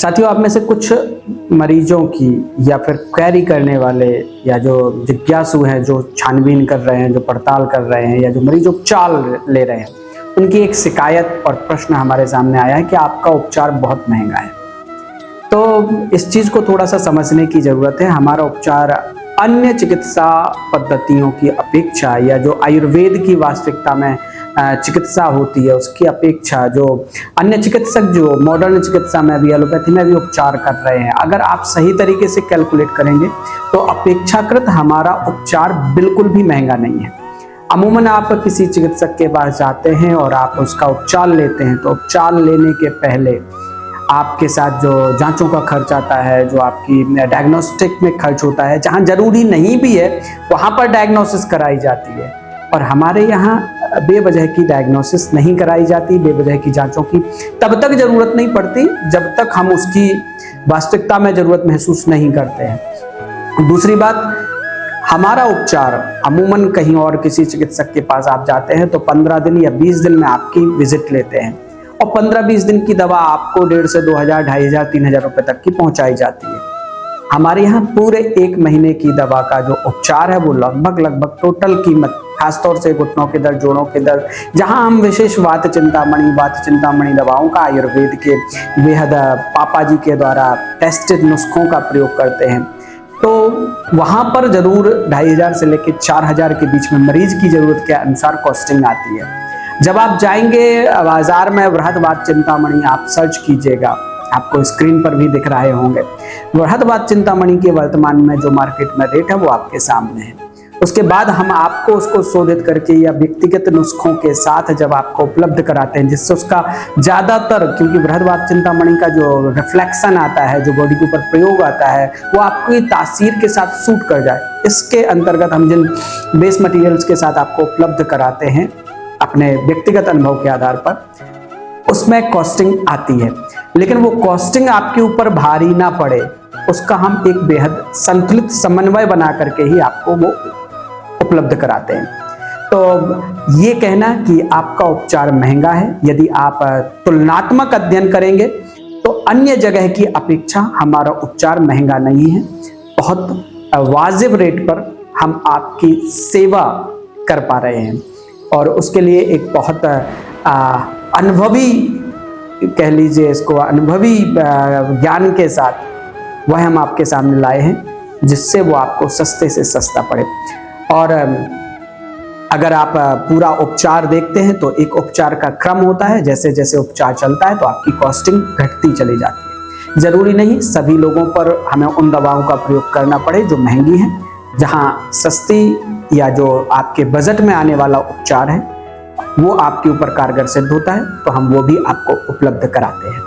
साथियों, आप में से कुछ मरीजों की या फिर क्वेरी करने वाले या जो जिज्ञासु हैं, जो छानबीन कर रहे हैं, जो पड़ताल कर रहे हैं या जो मरीज उपचार ले रहे हैं, उनकी एक शिकायत और प्रश्न हमारे सामने आया है कि आपका उपचार बहुत महंगा है। तो इस चीज़ को थोड़ा सा समझने की ज़रूरत है। हमारा उपचार अन्य चिकित्सा पद्धतियों की अपेक्षा या जो आयुर्वेद की वास्तविकता में चिकित्सा होती है उसकी अपेक्षा जो अन्य चिकित्सक जो मॉडर्न चिकित्सा में भी, एलोपैथी में भी उपचार कर रहे हैं, अगर आप सही तरीके से कैलकुलेट करेंगे तो अपेक्षाकृत हमारा उपचार बिल्कुल भी महंगा नहीं है। अमूमन आप किसी चिकित्सक के पास जाते हैं और आप उसका उपचार लेते हैं तो उपचार लेने के पहले आपके साथ जो जांचों का खर्च आता है, जो आपकी डायग्नोस्टिक में खर्च होता है, जहां जरूरी नहीं भी है वहां पर डायग्नोसिस कराई जाती है। और हमारे यहाँ बेवजह की डायग्नोसिस नहीं कराई जाती, बेवजह की जांचों की तब तक जरूरत नहीं पड़ती जब तक हम उसकी वास्तविकता में जरूरत महसूस नहीं करते हैं। दूसरी बात, हमारा उपचार अमूमन कहीं और किसी चिकित्सक के पास आप जाते हैं तो 15 दिन या 20 दिन में आपकी विजिट लेते हैं और 15-20 दिन की दवा आपको 1,500 से 2,000, 2,500, 3,000 रुपए तक की पहुंचाई जाती है। हमारे यहाँ पूरे 1 महीने की दवा का जो उपचार है वो लगभग टोटल कीमत, खासतौर से घुटनों के दर्द, जोड़ों के दर्द, जहां हम विशेष वात चिंतामणि दवाओं का आयुर्वेद के बेहद पापा जी के द्वारा टेस्टेड नुस्खों का प्रयोग करते हैं, तो वहां पर जरूर 2,500 से लेकर 4,000 के बीच में मरीज की जरूरत के अनुसार कॉस्टिंग आती है। जब आप जाएंगे बाजार में वृहद वात चिंतामणि आप सर्च कीजिएगा, आपको स्क्रीन पर भी दिख रहे होंगे। वृहद वात चिंतामणि के वर्तमान में जो मार्केट में रेट है वो आपके सामने है। उसके बाद हम आपको उसको शोधित करके या व्यक्तिगत नुस्खों के साथ जब आपको उपलब्ध कराते हैं, जिससे उसका ज्यादातर, क्योंकि वृहद वात चिंतामणि का जो रिफ्लेक्शन आता है, जो बॉडी के ऊपर प्रयोग आता है, वो आपकी तासीर के साथ सूट कर जाए, इसके अंतर्गत हम जिन बेस मटेरियल्स के साथ आपको उपलब्ध कराते हैं अपने व्यक्तिगत अनुभव के आधार पर, उसमें कॉस्टिंग आती है। लेकिन वो कॉस्टिंग आपके ऊपर भारी ना पड़े, उसका हम एक बेहद संतुलित समन्वय बना करके ही आपको वो उपलब्ध कराते हैं। तो ये कहना कि आपका उपचार महंगा है, यदि आप तुलनात्मक अध्ययन करेंगे तो अन्य जगह की अपेक्षा हमारा उपचार महंगा नहीं है। बहुत वाजिब रेट पर हम आपकी सेवा कर पा रहे हैं और उसके लिए एक बहुत अनुभवी, कह लीजिए इसको, अनुभवी ज्ञान के साथ वह हम आपके सामने लाए हैं, जिससे वो आपको सस्ते से सस्ता पड़े। और अगर आप पूरा उपचार देखते हैं तो एक उपचार का क्रम होता है, जैसे जैसे उपचार चलता है तो आपकी कॉस्टिंग घटती चली जाती है। जरूरी नहीं सभी लोगों पर हमें उन दवाओं का प्रयोग करना पड़े जो महंगी हैं। जहां सस्ती या जो आपके बजट में आने वाला उपचार है वो आपके ऊपर कारगर सिद्ध होता है तो हम वो भी आपको उपलब्ध कराते हैं।